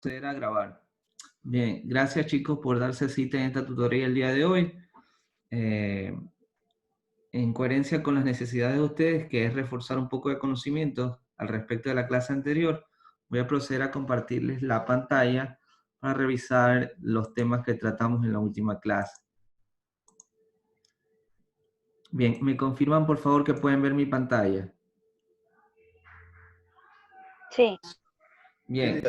Proceder a grabar. Bien, gracias chicos por darse cita en esta tutoría el día de hoy. En coherencia con las necesidades de ustedes, que es reforzar un poco de conocimientos al respecto de la clase anterior, voy a proceder a compartirles la pantalla para revisar los temas que tratamos en la última clase. Bien, ¿me confirman por favor que pueden ver mi pantalla? Sí. Bien.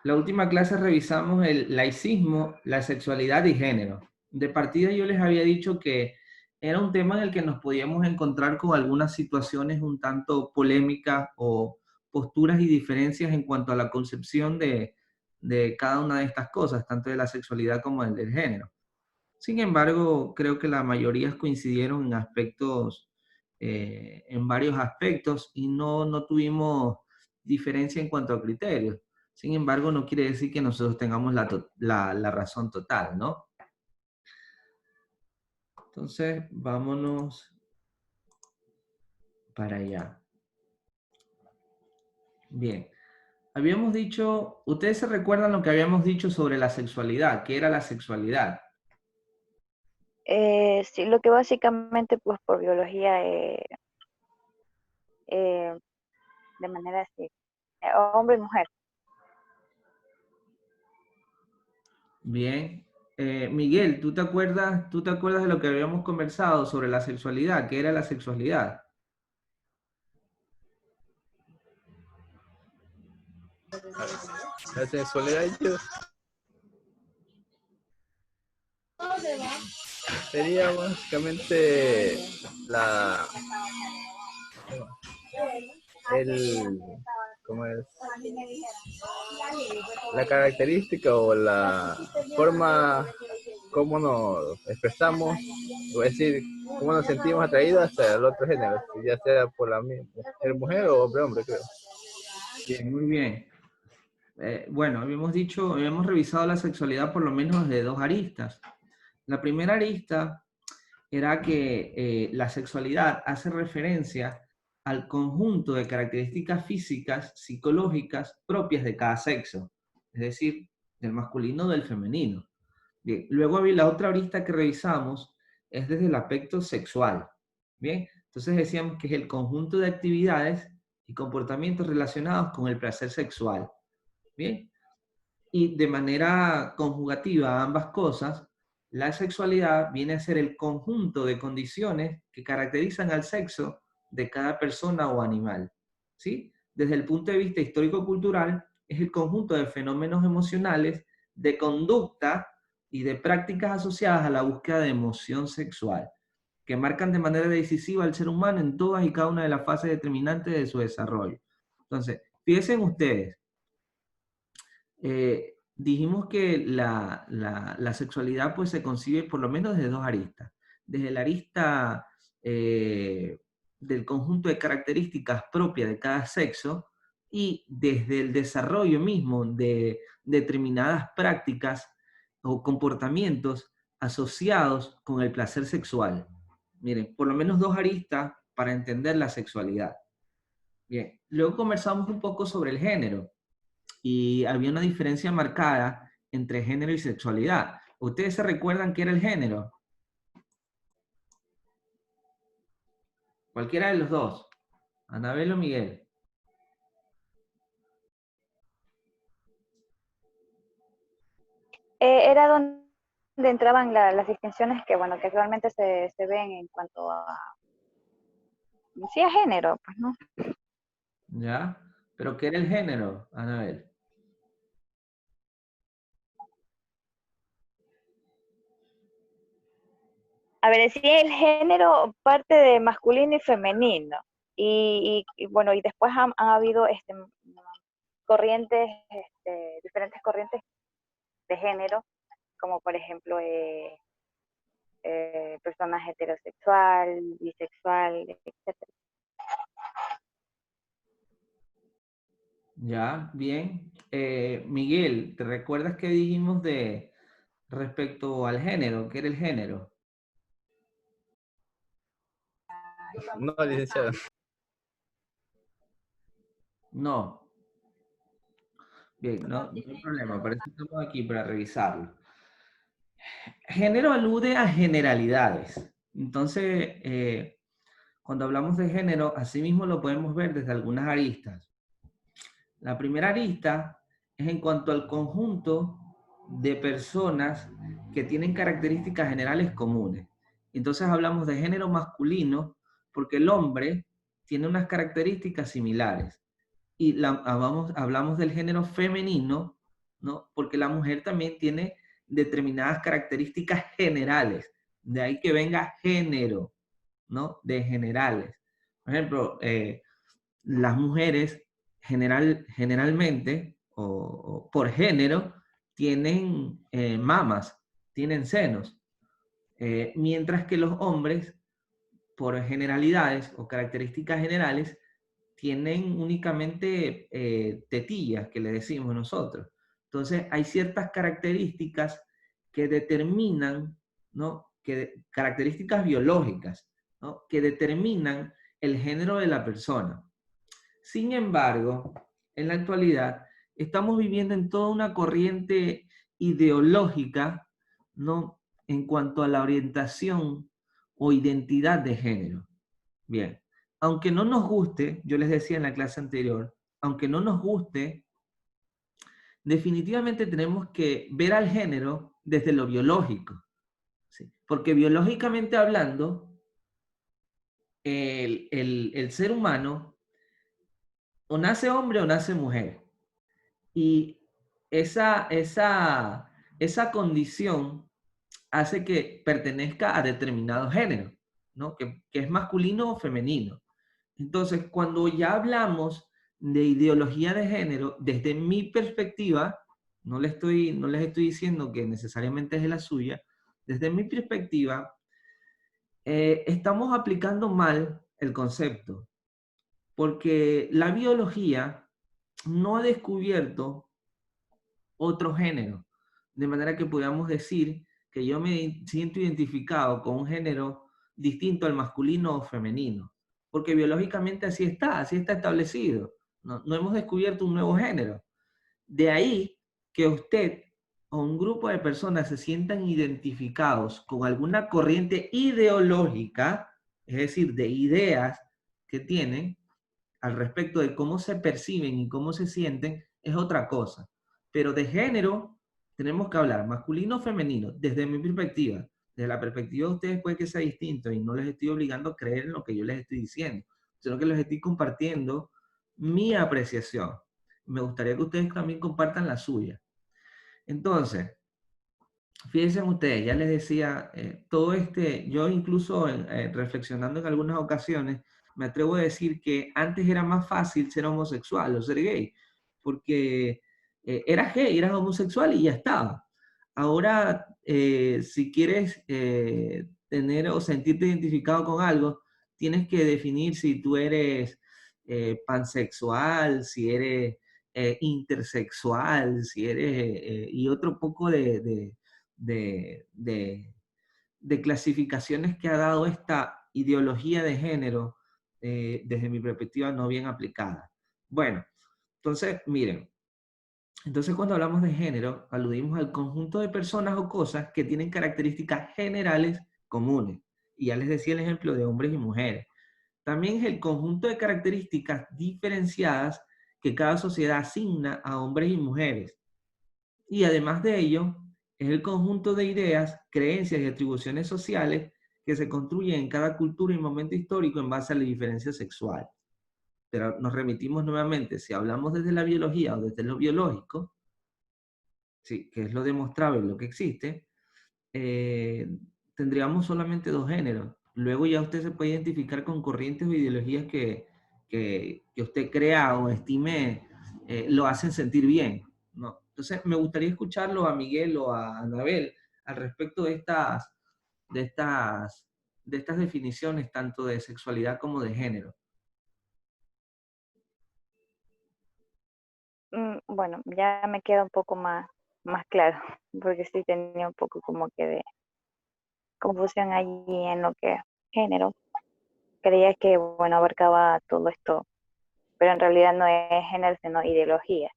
La última clase revisamos el laicismo, la sexualidad y género. De partida yo les había dicho que era un tema en el que nos podíamos encontrar con algunas situaciones un tanto polémicas o posturas y diferencias en cuanto a la concepción de cada una de estas cosas, tanto de la sexualidad como del género. Sin embargo, creo que la mayoría coincidieron en aspectos, en varios aspectos y no tuvimos diferencia en cuanto a criterios. Sin embargo, no quiere decir que nosotros tengamos la razón total, ¿no? Entonces, vámonos para allá. Bien. Habíamos dicho, ustedes se recuerdan lo que habíamos dicho sobre la sexualidad, ¿qué era la sexualidad? Sí, lo que básicamente, pues por biología, eh, de manera así, hombre y mujer. Bien. Miguel, tú te acuerdas de lo que habíamos conversado sobre la sexualidad? ¿Qué era la sexualidad? La sexualidad sería básicamente la el ¿cómo es? La característica o la forma como nos expresamos, o es decir, cómo nos sentimos atraídos hacia el otro género, ya sea por la mujer o hombre, creo. Bien, muy bien. Bueno, habíamos revisado la sexualidad por lo menos de dos aristas. La primera arista era que la sexualidad hace referencia al conjunto de características físicas, psicológicas propias de cada sexo, es decir, del masculino o del femenino. Bien, luego había la otra arista que revisamos, es desde el aspecto sexual. Bien, entonces decíamos que es el conjunto de actividades y comportamientos relacionados con el placer sexual. Bien, y de manera conjugativa ambas cosas, la sexualidad viene a ser el conjunto de condiciones que caracterizan al sexo de cada persona o animal. ¿Sí? Desde el punto de vista histórico-cultural, es el conjunto de fenómenos emocionales, de conducta y de prácticas asociadas a la búsqueda de emoción sexual, que marcan de manera decisiva al ser humano en todas y cada una de las fases determinantes de su desarrollo. Entonces, fíjense ustedes, dijimos que la sexualidad pues se concibe por lo menos desde dos aristas. Desde la arista del conjunto de características propias de cada sexo y desde el desarrollo mismo de determinadas prácticas o comportamientos asociados con el placer sexual. Miren, por lo menos dos aristas para entender la sexualidad. Bien, luego conversamos un poco sobre el género y había una diferencia marcada entre género y sexualidad. ¿Ustedes se recuerdan qué era el género? Cualquiera de los dos. Anabel o Miguel. Era donde entraban las distinciones que, bueno, que actualmente se ven en cuanto a, sí, a género, pues, ¿no? ¿Ya? ¿Pero qué era el género, Anabel? A ver, decía el género parte de masculino y femenino. Y bueno, y después han habido corrientes, diferentes corrientes de género, como por ejemplo personas heterosexual, bisexual, etcétera. Ya, bien. Miguel, ¿te recuerdas qué dijimos de respecto al género? ¿Qué era el género? No, licenciado. No. Bien, no, no hay problema, para eso estamos aquí, para revisarlo. Género alude a generalidades. Entonces, cuando hablamos de género, asimismo lo podemos ver desde algunas aristas. La primera arista es en cuanto al conjunto de personas que tienen características generales comunes. Entonces hablamos de género masculino porque el hombre tiene unas características similares. Y hablamos del género femenino, ¿no? Porque la mujer también tiene determinadas características generales. De ahí que venga género, ¿no? De generales. Por ejemplo, las mujeres generalmente, o por género, tienen mamas, tienen senos, mientras que los hombres, por generalidades o características generales, tienen únicamente tetillas, que le decimos nosotros. Entonces, hay ciertas características que determinan, ¿no? Características biológicas, ¿no? Que determinan el género de la persona. Sin embargo, en la actualidad estamos viviendo en toda una corriente ideológica, ¿no? En cuanto a la orientación o identidad de género. Bien, aunque no nos guste, yo les decía en la clase anterior, aunque no nos guste, definitivamente tenemos que ver al género desde lo biológico, ¿sí? Porque biológicamente hablando, el ser humano o nace hombre o nace mujer. Y esa condición hace que pertenezca a determinado género, ¿no? Que es masculino o femenino. Entonces, cuando ya hablamos de ideología de género, desde mi perspectiva, no les estoy diciendo que necesariamente es la suya, desde mi perspectiva, estamos aplicando mal el concepto, porque la biología no ha descubierto otro género, de manera que podamos decir que yo me siento identificado con un género distinto al masculino o femenino, porque biológicamente así está establecido. No, no hemos descubierto un nuevo género. De ahí que usted o un grupo de personas se sientan identificados con alguna corriente ideológica, es decir, de ideas que tienen al respecto de cómo se perciben y cómo se sienten, es otra cosa. Pero de género tenemos que hablar masculino o femenino, desde mi perspectiva. Desde la perspectiva de ustedes puede que sea distinto y no les estoy obligando a creer en lo que yo les estoy diciendo, sino que les estoy compartiendo mi apreciación. Me gustaría que ustedes también compartan la suya. Entonces, fíjense ustedes, ya les decía, yo incluso reflexionando en algunas ocasiones, me atrevo a decir que antes era más fácil ser homosexual o ser gay, porque eras gay, eras homosexual y ya estaba. Ahora, si quieres tener o sentirte identificado con algo, tienes que definir si tú eres pansexual, si eres intersexual, si eres, y otro poco de, de, de clasificaciones que ha dado esta ideología de género desde mi perspectiva no bien aplicada. Bueno, entonces, miren, entonces cuando hablamos de género, aludimos al conjunto de personas o cosas que tienen características generales comunes. Y ya les decía el ejemplo de hombres y mujeres. También es el conjunto de características diferenciadas que cada sociedad asigna a hombres y mujeres. Y además de ello, es el conjunto de ideas, creencias y atribuciones sociales que se construyen en cada cultura y momento histórico en base a la diferencia sexual. Pero nos remitimos nuevamente, si hablamos desde la biología o desde lo biológico, sí, que es lo demostrable, lo que existe, eh, tendríamos solamente dos géneros. Luego ya usted se puede identificar con corrientes o ideologías que usted crea o estime lo hacen sentir bien, ¿no? Entonces, me gustaría escucharlo a Miguel o a Anabel al respecto de estas, de estas definiciones, tanto de sexualidad como de género. Bueno, ya me queda un poco más claro, porque sí tenía un poco como que de confusión allí en lo que es género. Creía que, bueno, abarcaba todo esto, pero en realidad no es género, sino ideología.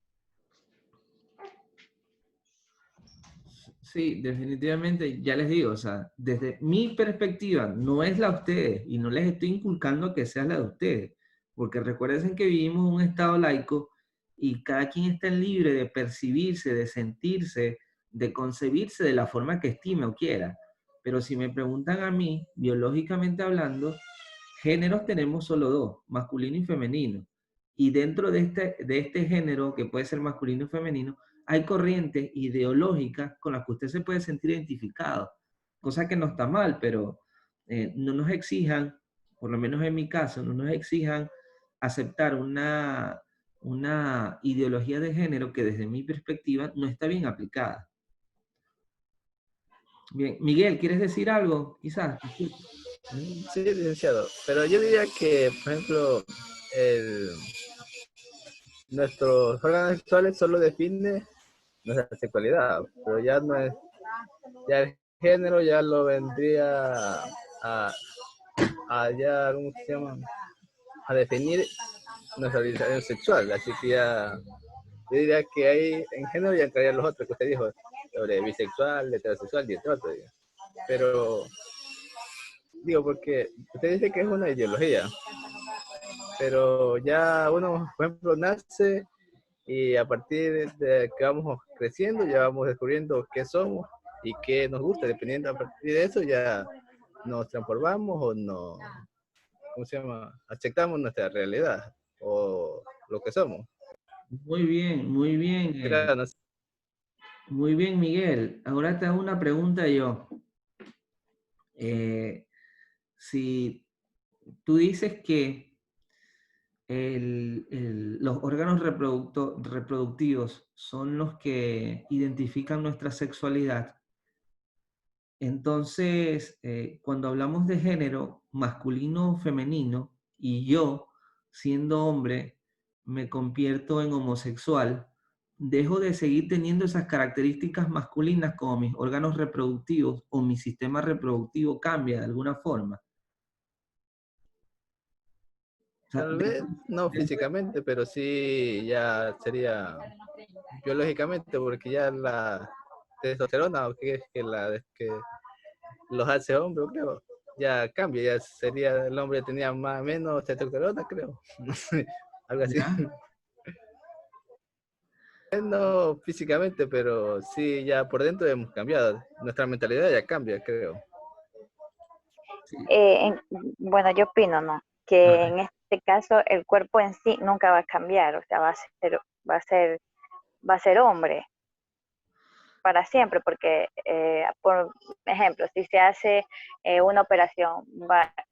Sí, definitivamente, ya les digo, o sea, desde mi perspectiva, no es la de ustedes, y no les estoy inculcando que sea la de ustedes, porque recuerden que vivimos en un estado laico y cada quien está libre de percibirse, de sentirse, de concebirse de la forma que estime o quiera. Pero si me preguntan a mí, biológicamente hablando, géneros tenemos solo dos, masculino y femenino. Y dentro de este género, que puede ser masculino y femenino, hay corrientes ideológicas con las que usted se puede sentir identificado, cosa que no está mal, pero no nos exijan, por lo menos en mi caso, no nos exijan aceptar una ideología de género que desde mi perspectiva no está bien aplicada. Bien, Miguel, ¿quieres decir algo? Quizás. Sí, licenciado. Pero yo diría que, por ejemplo, nuestros órganos sexuales solo define nuestra sexualidad, pero ya no es, ya el género ya lo vendría ya, ¿cómo se llama? A definir nuestra orientación sexual, así que ya, yo diría que ahí en género ya entrarían los otros que usted dijo, sobre bisexual, heterosexual y otro, pero digo, porque usted dice que es una ideología, pero ya uno, por ejemplo, nace y a partir de que vamos creciendo ya vamos descubriendo qué somos y qué nos gusta, dependiendo a partir de eso ya nos transformamos o no, ¿cómo se llama? Aceptamos nuestra realidad o lo que somos. Muy bien, Claro, no sé. muy bien, Miguel. Ahora te hago una pregunta yo. Si tú dices que los órganos reproductivos son los que identifican nuestra sexualidad, entonces cuando hablamos de género masculino o femenino y yo, siendo hombre, me convierto en homosexual, dejo de seguir teniendo esas características masculinas como mis órganos reproductivos o mi sistema reproductivo cambia de alguna forma. O sea, Tal vez no físicamente, pero sí ya sería biológicamente, porque ya la testosterona, o que es que los hace hombre, creo, ya cambia, ya sería, el hombre tenía más menos testosterona, creo, no sé, algo así. ¿ya? No físicamente, pero sí ya por dentro hemos cambiado, nuestra mentalidad ya cambia, creo. Sí. Bueno, yo opino, ¿no? Que en este caso el cuerpo en sí nunca va a cambiar, o sea, va a ser hombre para siempre, porque, por ejemplo, si se hace una operación,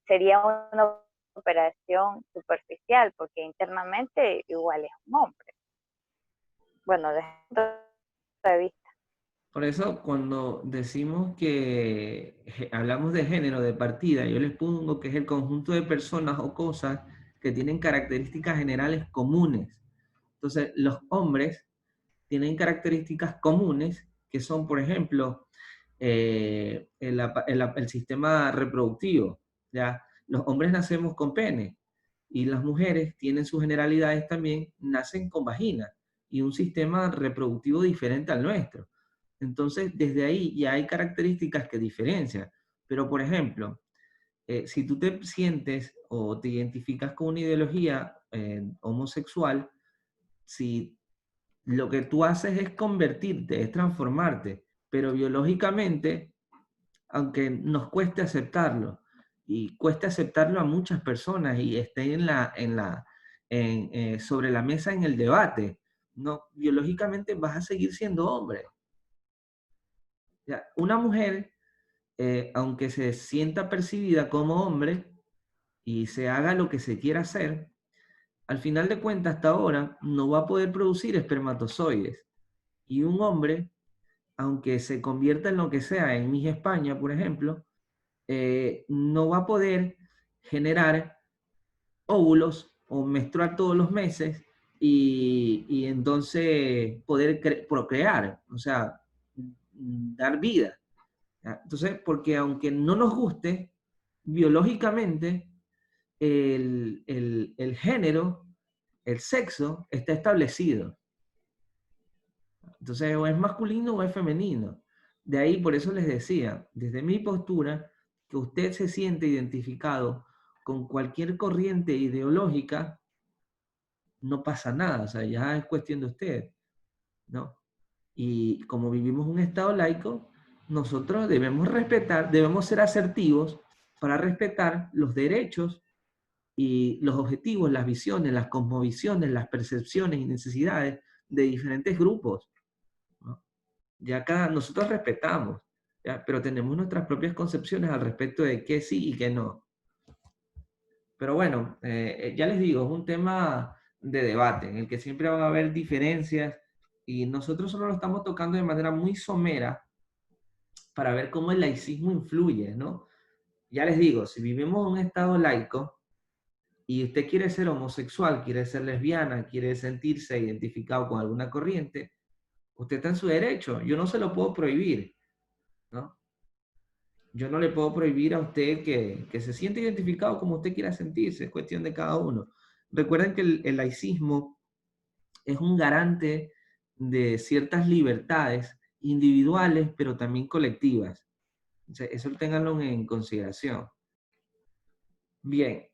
sería una operación superficial, porque internamente igual es un hombre. Bueno, desde el punto de vista. Por eso, cuando decimos que hablamos de género de partida, yo les pongo que es el conjunto de personas o cosas que tienen características generales comunes. Entonces, los hombres tienen características comunes que son, por ejemplo, el sistema reproductivo. ¿Ya? Los hombres nacemos con pene y las mujeres tienen sus generalidades también, nacen con vagina y un sistema reproductivo diferente al nuestro. Entonces, desde ahí ya hay características que diferencian. Pero, por ejemplo, si tú te sientes o te identificas con una ideología homosexual, si lo que tú haces es convertirte, es transformarte, pero biológicamente, aunque nos cueste aceptarlo, y cueste aceptarlo a muchas personas y esté sobre la mesa en el debate, no, biológicamente vas a seguir siendo hombre. Ya, una mujer, aunque se sienta percibida como hombre y se haga lo que se quiera hacer, al final de cuentas, hasta ahora, no va a poder producir espermatozoides. Y un hombre, aunque se convierta en lo que sea, en Miss España, por ejemplo, no va a poder generar óvulos o menstruar todos los meses y entonces poder procrear, o sea, dar vida. ¿Ya? Entonces, porque aunque no nos guste, biológicamente el género, el sexo, está establecido. Entonces, o es masculino o es femenino. De ahí, por eso les decía, desde mi postura, que usted se siente identificado con cualquier corriente ideológica, no pasa nada, o sea, ya es cuestión de usted, ¿no? Y como vivimos un Estado laico, nosotros debemos respetar, debemos ser asertivos para respetar los derechos y los objetivos, las visiones, las cosmovisiones, las percepciones y necesidades de diferentes grupos, ¿no? Ya nosotros respetamos, ¿ya? Pero tenemos nuestras propias concepciones al respecto de qué sí y qué no. Pero bueno, ya les digo, es un tema de debate en el que siempre van a haber diferencias y nosotros solo lo estamos tocando de manera muy somera para ver cómo el laicismo influye, ¿no? Ya les digo, si vivimos en un Estado laico y usted quiere ser homosexual, quiere ser lesbiana, quiere sentirse identificado con alguna corriente, usted está en su derecho, yo no se lo puedo prohibir, ¿no? Yo no le puedo prohibir a usted que se siente identificado como usted quiera sentirse, es cuestión de cada uno. Recuerden que el laicismo es un garante de ciertas libertades individuales, pero también colectivas. O sea, eso ténganlo en consideración. Bien.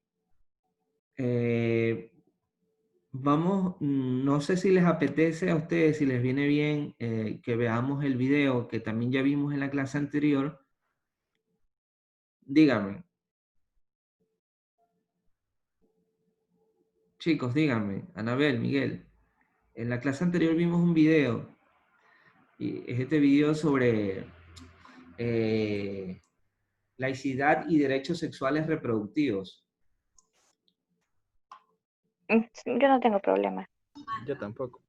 Vamos, no sé si les apetece a ustedes, si les viene bien que veamos el video que también ya vimos en la clase anterior. Díganme. Chicos, díganme. Anabel, Miguel. En la clase anterior vimos un video. Y es este video sobre laicidad y derechos sexuales reproductivos. Yo no tengo problema. Yo tampoco.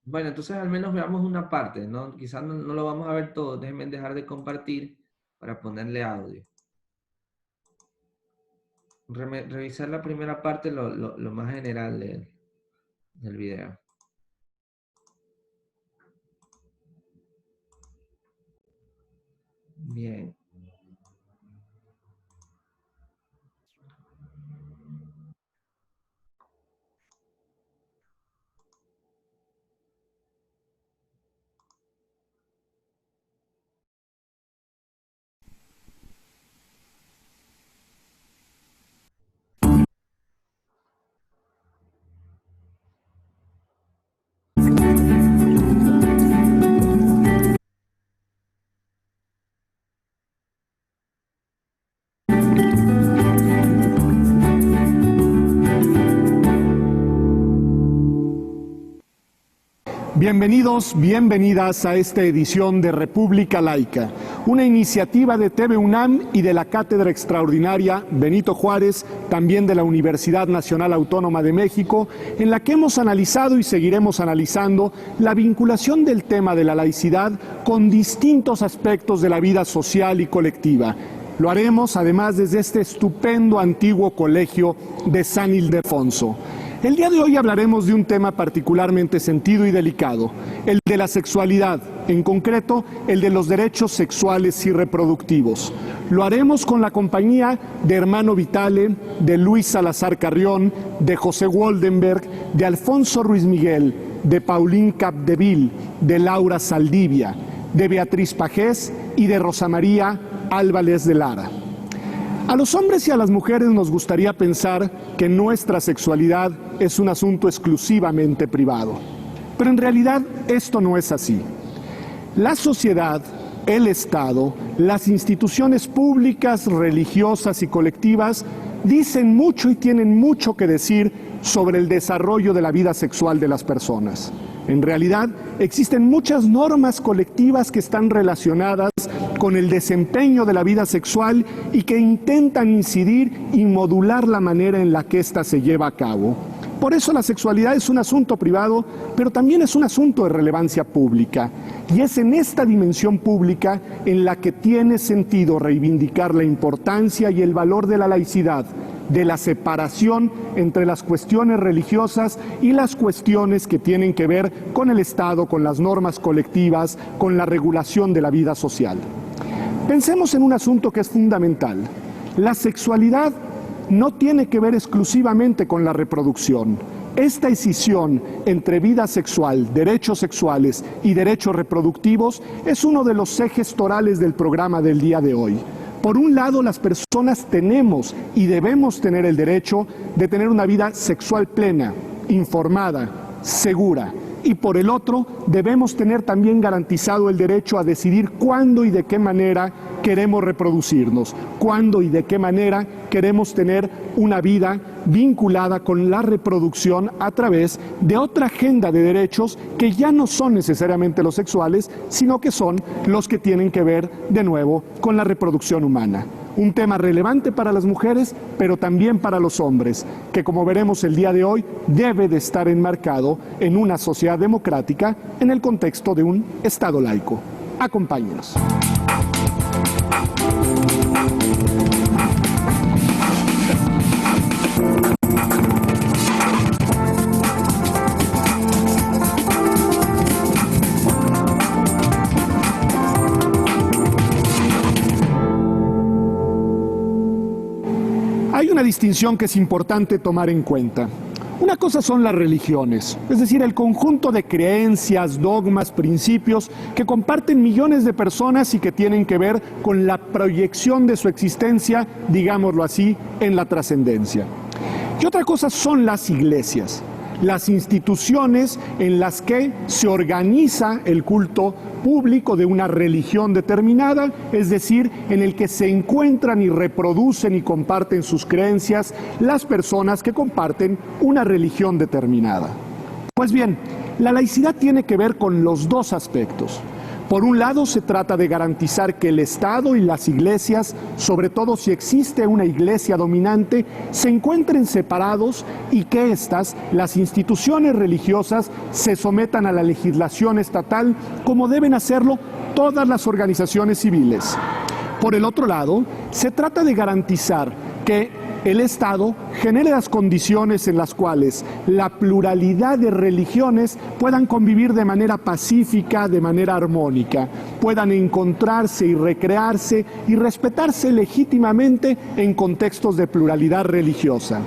Bueno, entonces al menos veamos una parte, ¿no? Quizás no lo vamos a ver todo. Déjenme dejar de compartir para ponerle audio. Revisar la primera parte, lo más general del video. Bien. Bienvenidos, bienvenidas a esta edición de República Laica, una iniciativa de TV UNAM y de la Cátedra Extraordinaria Benito Juárez, también de la Universidad Nacional Autónoma de México, en la que hemos analizado y seguiremos analizando la vinculación del tema de la laicidad con distintos aspectos de la vida social y colectiva. Lo haremos además desde este estupendo antiguo colegio de San Ildefonso. El día de hoy hablaremos de un tema particularmente sentido y delicado, el de la sexualidad, en concreto el de los derechos sexuales y reproductivos. Lo haremos con la compañía de Hermano Vitale, de Luis Salazar Carrión, de José Woldenberg, de Alfonso Ruiz Miguel, de Pauline Capdeville, de Laura Saldivia, de Beatriz Pajés y de Rosa María Álvarez de Lara. A los hombres y a las mujeres nos gustaría pensar que nuestra sexualidad es un asunto exclusivamente privado. Pero en realidad esto no es así. La sociedad, el Estado, las instituciones públicas, religiosas y colectivas dicen mucho y tienen mucho que decir sobre el desarrollo de la vida sexual de las personas. En realidad, existen muchas normas colectivas que están relacionadas con el desempeño de la vida sexual y que intentan incidir y modular la manera en la que ésta se lleva a cabo. Por eso la sexualidad es un asunto privado, pero también es un asunto de relevancia pública. Y es en esta dimensión pública en la que tiene sentido reivindicar la importancia y el valor de la laicidad, de la separación entre las cuestiones religiosas y las cuestiones que tienen que ver con el Estado, con las normas colectivas, con la regulación de la vida social. Pensemos en un asunto que es fundamental. La sexualidad no tiene que ver exclusivamente con la reproducción. Esta escisión entre vida sexual, derechos sexuales y derechos reproductivos es uno de los ejes torales del programa del día de hoy. Por un lado, las personas tenemos y debemos tener el derecho de tener una vida sexual plena, informada, segura. Y por el otro, debemos tener también garantizado el derecho a decidir cuándo y de qué manera queremos reproducirnos, cuándo y de qué manera queremos tener una vida vinculada con la reproducción a través de otra agenda de derechos que ya no son necesariamente los sexuales, sino que son los que tienen que ver, de nuevo, con la reproducción humana. Un tema relevante para las mujeres, pero también para los hombres, que como veremos el día de hoy, debe de estar enmarcado en una sociedad democrática en el contexto de un Estado laico. Acompáñenos. Hay una distinción que es importante tomar en cuenta. Una cosa son las religiones, es decir, el conjunto de creencias, dogmas, principios que comparten millones de personas y que tienen que ver con la proyección de su existencia, digámoslo así, en la trascendencia. Y otra cosa son las iglesias, las instituciones en las que se organiza el culto público de una religión determinada, es decir, en el que se encuentran y reproducen y comparten sus creencias las personas que comparten una religión determinada. Pues bien, la laicidad tiene que ver con los dos aspectos. Por un lado, se trata de garantizar que el Estado y las iglesias, sobre todo si existe una iglesia dominante, se encuentren separados y que éstas, las instituciones religiosas, se sometan a la legislación estatal como deben hacerlo todas las organizaciones civiles. Por el otro lado, se trata de garantizar que el Estado genere las condiciones en las cuales la pluralidad de religiones puedan convivir de manera pacífica, de manera armónica, puedan encontrarse y recrearse y respetarse legítimamente en contextos de pluralidad religiosa.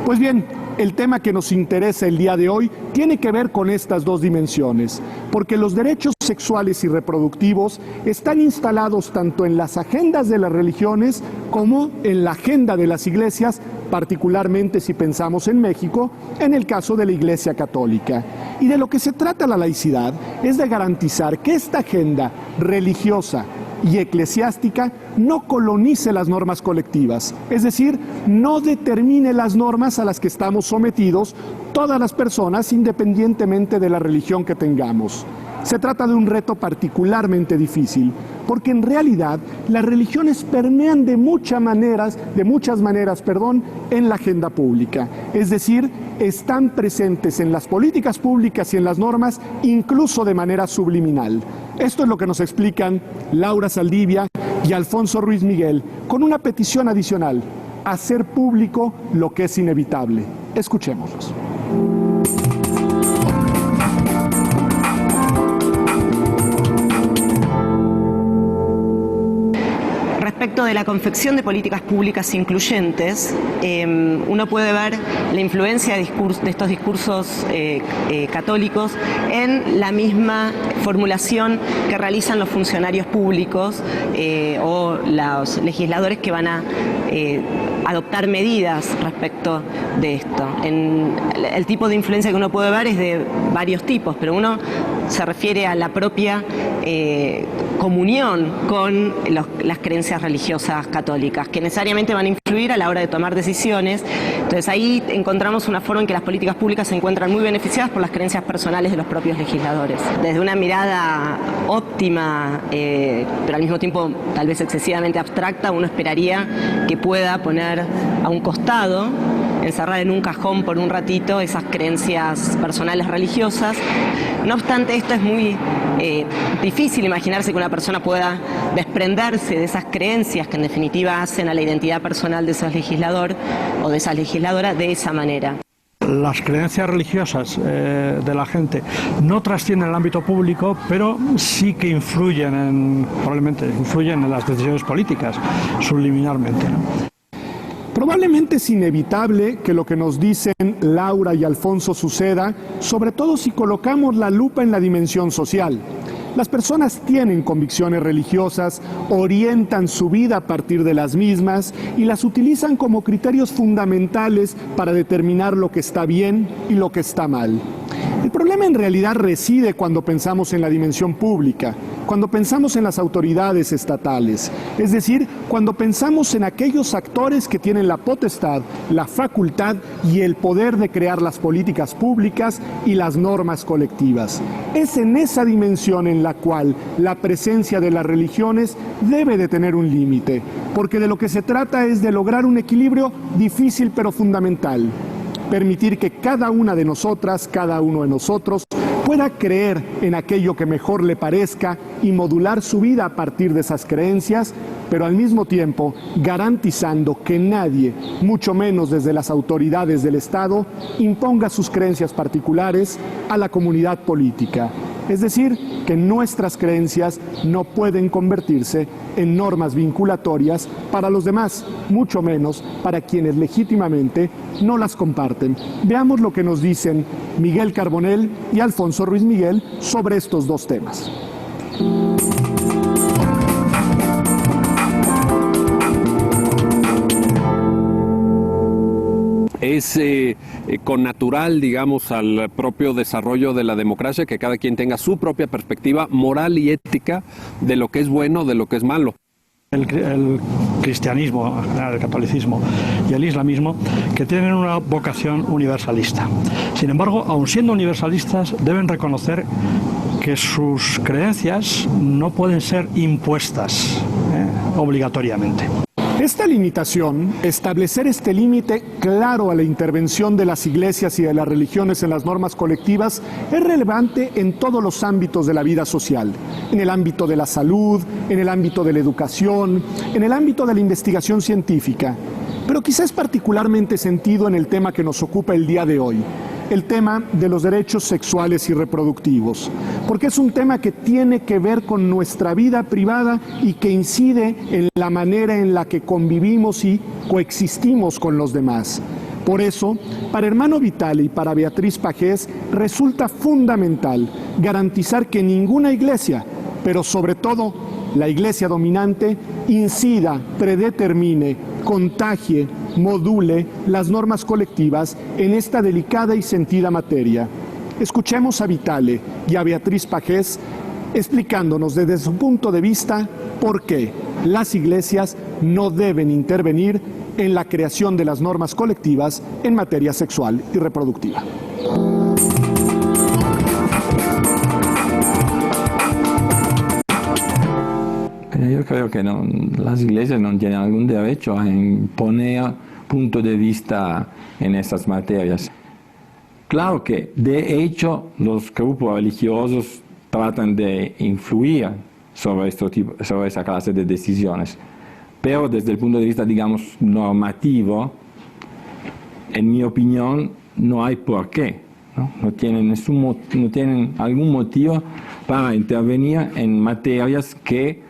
Pues bien, el tema que nos interesa el día de hoy tiene que ver con estas dos dimensiones, porque los derechos sexuales y reproductivos están instalados tanto en las agendas de las religiones como en la agenda de las iglesias, particularmente si pensamos en México, en el caso de la Iglesia Católica. Y de lo que se trata la laicidad es de garantizar que esta agenda religiosa y eclesiástica no colonice las normas colectivas, es decir, no determine las normas a las que estamos sometidos todas las personas independientemente de la religión que tengamos. Se trata de un reto particularmente difícil, porque en realidad las religiones permean de muchas maneras, en la agenda pública. Es decir, están presentes en las políticas públicas y en las normas, incluso de manera subliminal. Esto es lo que nos explican Laura Saldivia y Alfonso Ruiz Miguel, con una petición adicional: hacer público lo que es inevitable. Escuchémoslos. Respecto de la confección de políticas públicas incluyentes, uno puede ver la influencia de estos discursos católicos en la misma formulación que realizan los funcionarios públicos o los legisladores que van a adoptar medidas respecto de esto. El tipo de influencia que uno puede ver es de varios tipos, pero uno se refiere a la propia comunión con las creencias religiosas católicas, que necesariamente van a influir a la hora de tomar decisiones. Entonces ahí encontramos una forma en que las políticas públicas se encuentran muy beneficiadas por las creencias personales de los propios legisladores. Desde una mirada óptima, pero al mismo tiempo tal vez excesivamente abstracta, uno esperaría que pueda poner a un costado, encerrar en un cajón por un ratito esas creencias personales religiosas. No obstante, esto es muy difícil imaginarse que una persona pueda desprenderse de esas creencias que en definitiva hacen a la identidad personal de ese legislador o de esa legisladora de esa manera. Las creencias religiosas de la gente no trascienden el ámbito público, pero sí que probablemente influyen en las decisiones políticas, subliminalmente, ¿no? Probablemente es inevitable que lo que nos dicen Laura y Alfonso suceda, sobre todo si colocamos la lupa en la dimensión social. Las personas tienen convicciones religiosas, orientan su vida a partir de las mismas y las utilizan como criterios fundamentales para determinar lo que está bien y lo que está mal. El problema en realidad reside cuando pensamos en la dimensión pública, cuando pensamos en las autoridades estatales, es decir, cuando pensamos en aquellos actores que tienen la potestad, la facultad y el poder de crear las políticas públicas y las normas colectivas. Es en esa dimensión en la cual la presencia de las religiones debe de tener un límite, porque de lo que se trata es de lograr un equilibrio difícil pero fundamental. Permitir que cada una de nosotras, cada uno de nosotros, pueda creer en aquello que mejor le parezca y modular su vida a partir de esas creencias, pero al mismo tiempo garantizando que nadie, mucho menos desde las autoridades del Estado, imponga sus creencias particulares a la comunidad política. Es decir, que nuestras creencias no pueden convertirse en normas vinculatorias para los demás, mucho menos para quienes legítimamente no las comparten. Veamos lo que nos dicen Miguel Carbonell y Alfonso Ruiz Miguel sobre estos dos temas. Es connatural, digamos, al propio desarrollo de la democracia que cada quien tenga su propia perspectiva moral y ética de lo que es bueno, de lo que es malo. El cristianismo, el catolicismo y el islamismo, que tienen una vocación universalista. Sin embargo, aun siendo universalistas, deben reconocer que sus creencias no pueden ser impuestas obligatoriamente. Esta limitación, establecer este límite claro a la intervención de las iglesias y de las religiones en las normas colectivas, es relevante en todos los ámbitos de la vida social, en el ámbito de la salud, en el ámbito de la educación, en el ámbito de la investigación científica, pero quizás particularmente sentido en el tema que nos ocupa el día de hoy, el tema de los derechos sexuales y reproductivos, porque es un tema que tiene que ver con nuestra vida privada y que incide en la manera en la que convivimos y coexistimos con los demás. Por eso, para Hermano Vitale y para Beatriz Pajés, resulta fundamental garantizar que ninguna iglesia, pero sobre todo la iglesia dominante, incida, predetermine, contagie, module las normas colectivas en esta delicada y sentida materia. Escuchemos a Vitale y a Beatriz Pajés explicándonos desde su punto de vista por qué las iglesias no deben intervenir en la creación de las normas colectivas en materia sexual y reproductiva. Yo creo que las iglesias no tienen algún derecho a imponer punto de vista en estas materias. Claro que, de hecho, los grupos religiosos tratan de influir sobre esa clase de decisiones, pero desde el punto de vista, digamos, normativo, en mi opinión, no hay por qué. No tienen algún motivo para intervenir en materias que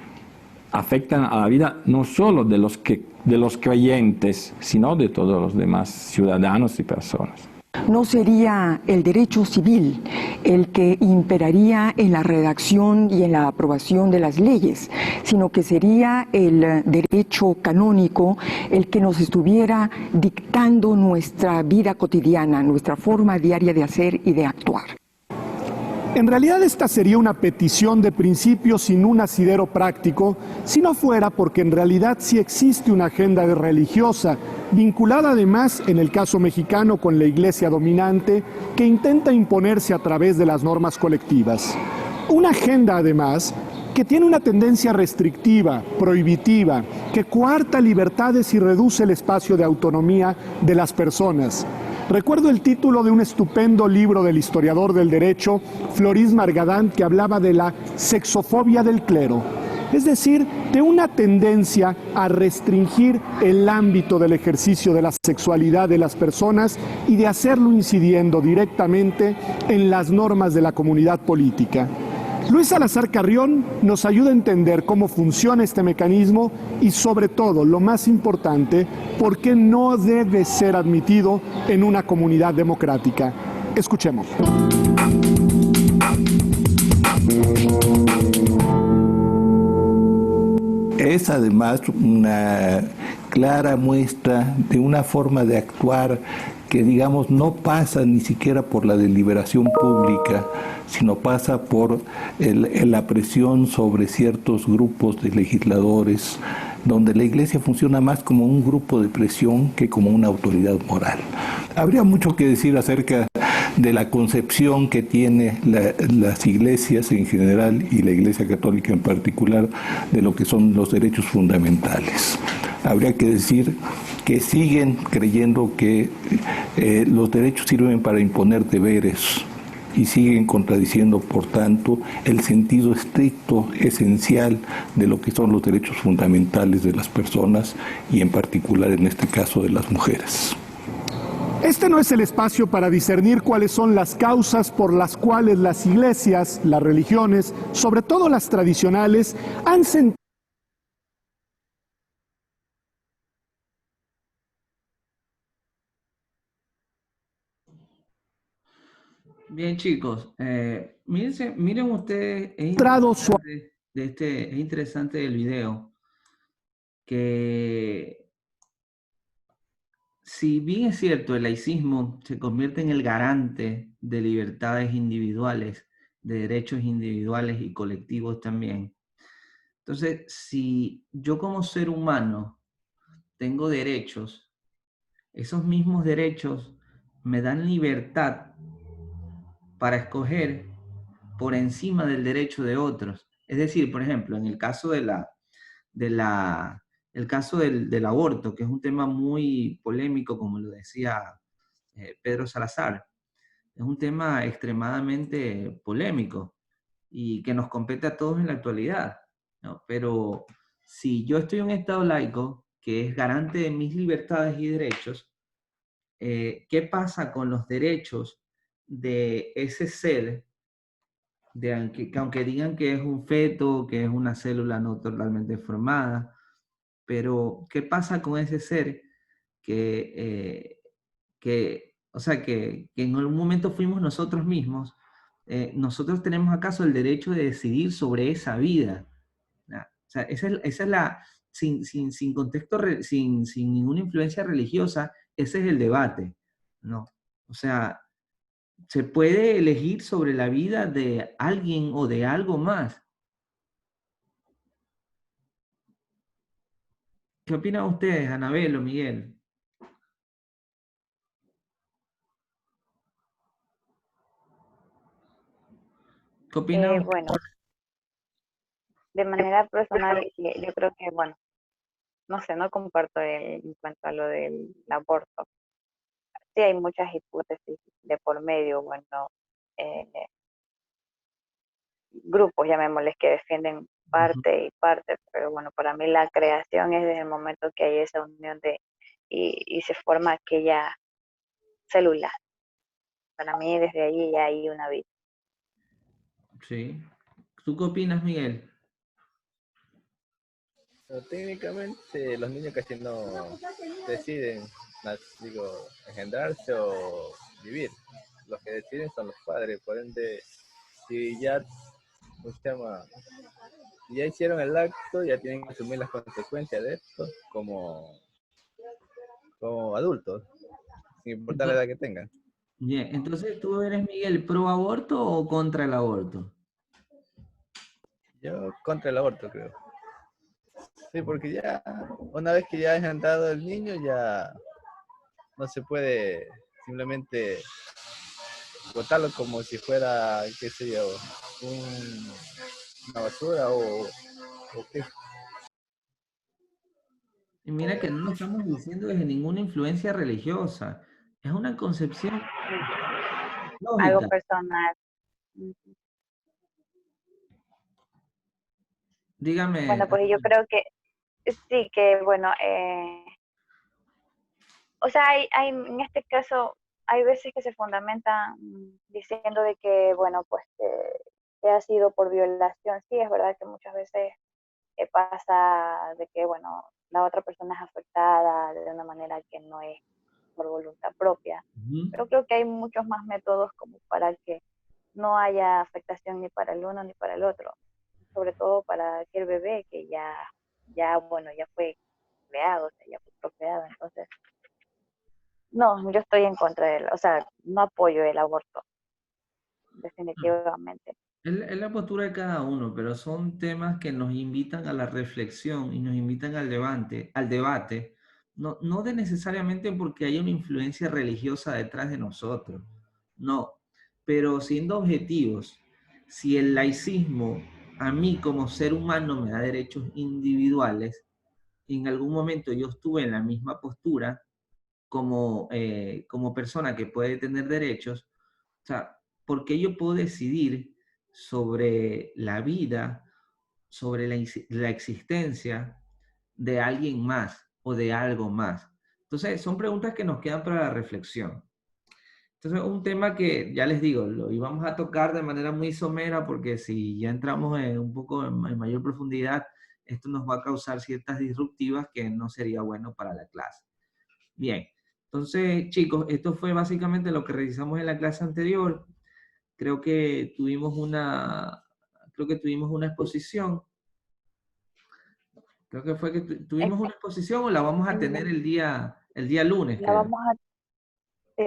afectan a la vida no solo de los creyentes, sino de todos los demás ciudadanos y personas. No sería el derecho civil el que imperaría en la redacción y en la aprobación de las leyes, sino que sería el derecho canónico el que nos estuviera dictando nuestra vida cotidiana, nuestra forma diaria de hacer y de actuar. En realidad esta sería una petición de principio sin un asidero práctico, si no fuera porque en realidad sí existe una agenda religiosa, vinculada además, en el caso mexicano, con la iglesia dominante, que intenta imponerse a través de las normas colectivas. Una agenda además que tiene una tendencia restrictiva, prohibitiva, que coarta libertades y reduce el espacio de autonomía de las personas. Recuerdo el título de un estupendo libro del historiador del derecho, Floris Margadán, que hablaba de la sexofobia del clero, es decir, de una tendencia a restringir el ámbito del ejercicio de la sexualidad de las personas y de hacerlo incidiendo directamente en las normas de la comunidad política. Luis Salazar Carrión nos ayuda a entender cómo funciona este mecanismo y, sobre todo, lo más importante, por qué no debe ser admitido en una comunidad democrática. Escuchemos. Es además una clara muestra de una forma de actuar que, digamos, no pasa ni siquiera por la deliberación pública, sino pasa por la presión sobre ciertos grupos de legisladores, donde la Iglesia funciona más como un grupo de presión que como una autoridad moral. Habría mucho que decir acerca de la concepción que tienen las iglesias en general y la Iglesia Católica en particular de lo que son los derechos fundamentales. Habría que decir que siguen creyendo que los derechos sirven para imponer deberes y siguen contradiciendo, por tanto, el sentido estricto, esencial de lo que son los derechos fundamentales de las personas y en particular en este caso de las mujeres. Este no es el espacio para discernir cuáles son las causas por las cuales las iglesias, las religiones, sobre todo las tradicionales, han sentido. Bien, chicos, miren ustedes, es interesante el video, que si bien es cierto, el laicismo se convierte en el garante de libertades individuales, de derechos individuales y colectivos también. Entonces, si yo como ser humano tengo derechos, esos mismos derechos me dan libertad para escoger por encima del derecho de otros. Es decir, por ejemplo, en el caso el caso del aborto, que es un tema muy polémico, como lo decía Pedro Salazar, es un tema extremadamente polémico y que nos compete a todos en la actualidad, ¿no? Pero si yo estoy en un Estado laico, que es garante de mis libertades y derechos, ¿qué pasa con los derechos de ese ser, que aunque digan que es un feto, que es una célula no totalmente formada, pero ¿qué pasa con ese ser o sea, que en algún momento fuimos nosotros mismos? ¿Nosotros tenemos acaso el derecho de decidir sobre esa vida? ¿No? O sea, esa es la, sin contexto, sin ninguna influencia religiosa, ese es el debate, ¿no? O sea, se puede elegir sobre la vida de alguien o de algo más. ¿Qué opinan ustedes, Anabel o Miguel? ¿Qué opinan? Bueno, de manera personal, yo creo que, bueno, no sé, no comparto en cuanto a lo del aborto. Sí hay muchas hipótesis de por medio, bueno, eh, grupos, llamémosles, que defienden parte y parte, pero bueno, para mí la creación es desde el momento que hay esa unión y se forma aquella célula. Para mí desde ahí ya hay una vida. Sí. ¿Tú qué opinas, Miguel? Pero técnicamente los niños casi no deciden, engendrarse o vivir. Los que deciden son los padres, por ende, si ya, ¿cómo se llama? Si ya hicieron el acto, ya tienen que asumir las consecuencias de esto como adultos, sin importar la edad que tengan. Bien, entonces, ¿tú eres, Miguel, pro aborto o contra el aborto? Yo contra el aborto, creo. Sí, porque ya, una vez que ya ha engendrado el niño, ya no se puede simplemente botarlo como si fuera, qué sé yo, una basura o qué. Y mira que no lo estamos diciendo desde ninguna influencia religiosa. Es una concepción Algo lógica. personal. Dígame. Bueno, pues yo creo que sí, que bueno, o sea, en este caso, hay veces que se fundamentan diciendo de que, bueno, pues que ha sido por violación. Sí, es verdad que muchas veces pasa de que, bueno, la otra persona es afectada de una manera que no es por voluntad propia. Pero creo que hay muchos más métodos como para que no haya afectación ni para el uno ni para el otro. Sobre todo para aquel bebé que bueno, ya fue creado, o sea, ya fue procreado. Entonces, no, yo estoy en contra de él. O sea, no apoyo el aborto, definitivamente. Es la postura de cada uno, pero son temas que nos invitan a la reflexión y nos invitan al debate, no de necesariamente porque haya una influencia religiosa detrás de nosotros, no, pero siendo objetivos, si el laicismo a mí como ser humano me da derechos individuales, en algún momento yo estuve en la misma postura como persona que puede tener derechos, o sea, ¿por qué yo puedo decidir sobre la vida, sobre la existencia de alguien más o de algo más? Entonces, son preguntas que nos quedan para la reflexión. Entonces, un tema que, ya les digo, lo íbamos a tocar de manera muy somera porque si ya entramos un poco en mayor profundidad, esto nos va a causar ciertas disruptivas que no sería bueno para la clase. Bien, entonces, chicos, esto fue básicamente lo que realizamos en la clase anterior. Creo que tuvimos una exposición. Creo que fue que tuvimos una exposición o la vamos a tener el día lunes, La creo.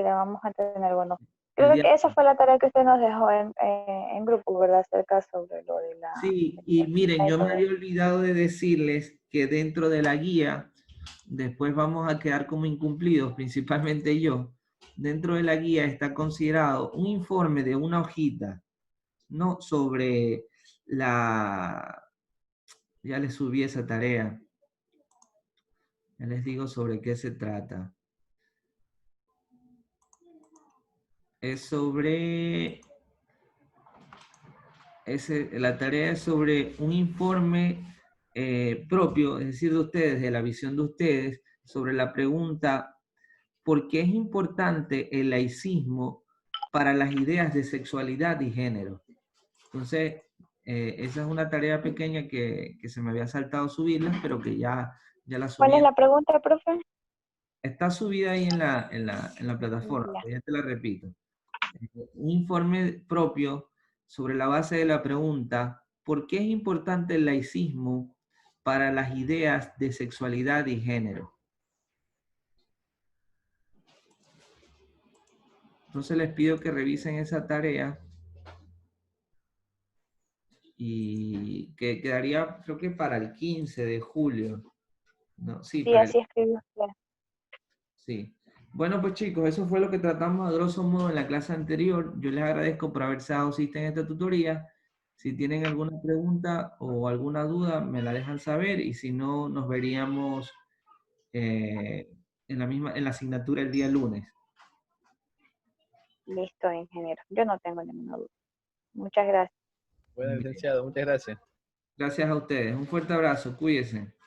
la vamos a tener, bueno. El Creo día- que esa fue la tarea que usted nos dejó en grupo, ¿verdad? Acerca sobre lo de la... Sí, y miren, yo me había olvidado de decirles que dentro de la guía, después vamos a quedar como incumplidos, principalmente yo. Dentro de la guía está considerado un informe de una hojita, ¿no? Sobre ya les subí esa tarea. Ya les digo sobre qué se trata. La tarea es sobre un informe propio, es decir, de ustedes, de la visión de ustedes, sobre la pregunta, ¿por qué es importante el laicismo para las ideas de sexualidad y género? Entonces, esa es una tarea pequeña que se me había saltado subirla, pero que ya la subí. ¿Cuál es la pregunta, profe? Está subida ahí en la plataforma, ya te la repito. Un informe propio sobre la base de la pregunta, ¿por qué es importante el laicismo para las ideas de sexualidad y género? Entonces les pido que revisen esa tarea y que quedaría, creo que para el 15 de julio. No, sí, Sí, así escribió usted. Sí. Bueno, pues chicos, eso fue lo que tratamos a grosso modo en la clase anterior. Yo les agradezco por haberse dado cita en esta tutoría. Si tienen alguna pregunta o alguna duda, me la dejan saber y si no, nos veríamos en la asignatura el día lunes. Listo, ingeniero. Yo no tengo ninguna duda. Muchas gracias. Bueno, licenciado, muchas gracias. Gracias a ustedes. Un fuerte abrazo. Cuídense.